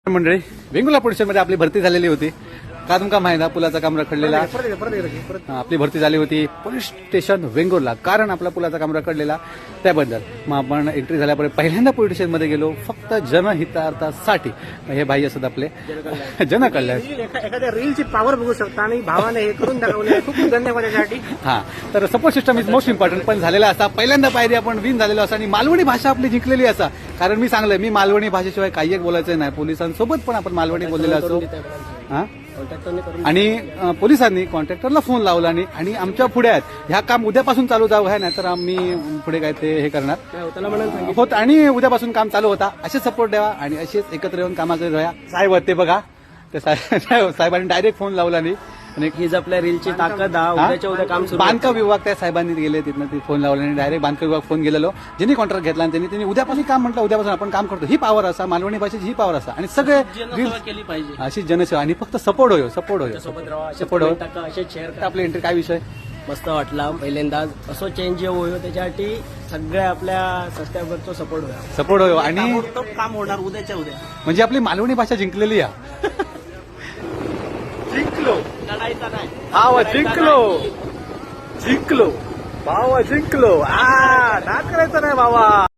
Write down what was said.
मंडळी वेंगुर्ला पोलीस स्टेशनमध्ये आपली भरती झालेली होती. का तुमका माहिती आहे पुलाचं काम रखडलेला आपली भरती झाली होती पोलीस स्टेशन वेंगुर्ला, कारण आपला पुलाचं काम रखडलेला त्याबद्दल मग आपण एंट्री झाल्यापर्यंत पहिल्यांदा पोलीस स्टेशनमध्ये गेलो फक्त जनहितार्थासाठी. हे भाई असत आपले जनकल्याण. एखाद्या रीलची पॉवर बघू शकता आणि भावाने हे करून दाखवले. खूप धन्यवाद त्यासाठी. हा, तर support system is most important. पण झालेला असा पहिल्यांदा पायरी आपण विन झालेलो असा आणि मालवणी भाषा आपली जिंकलेली असा. कारण मी सांगलंय मी मालवणी भाषेशिवाय काही एक बोलायचं नाही. पोलिसांसोबत पण आपण मालवणी बोललेलो असो. हा, आणि पोलिसांनी कॉन्ट्रॅक्टरला फोन लावला आणि आमच्या पुढे आहेत ह्या काम उद्यापासून चालू जाऊ आहे, नाहीतर आम्ही पुढे काय ते हे करणार होत. आणि उद्यापासून काम चालू होता. असे सपोर्ट द्यावा आणि असेच एकत्र येऊन कामाकडे राहा. साहेब होते बघा, ते साहेबांनी डायरेक्ट फोन लावला नाही. आणि हीच आपल्या रीलची ताकद. उद्याच्या उद्या काम सुरू. बांधकाम विभाग त्या साहेबांनी गेले तिथनं ते फोन लावला आणि डायरेक्ट बांधकाम विभाग फोन गेलेलो. ज्यांनी कॉन्ट्रॅक्ट घेतला आणि त्यांनी उद्यापासून काम म्हटलं उद्यापासून आपण काम करतो. ही पॉवर असा मालवणी भाषेची ही पॉवर असा आणि सगळे केली पाहिजे अशी जनसेवा आणि फक्त सपोर्ट होयो सपोर्ट होयो. आपली एंट्री काय विषय मस्त वाटला पहिल्यांदा. असं चेंज होईल त्याच्यासाठी सगळ्या आपल्या सबस्क्रायबरचा सपोर्ट होईल आणि काम होणार उद्याच्या उद्या. म्हणजे आपली मालवणी भाषा जिंकलेली आहे. जिंकलो लढायचा नाही भावा, जिंकलो भावा, जिंकलो. नाद करायचं नाही बाबा.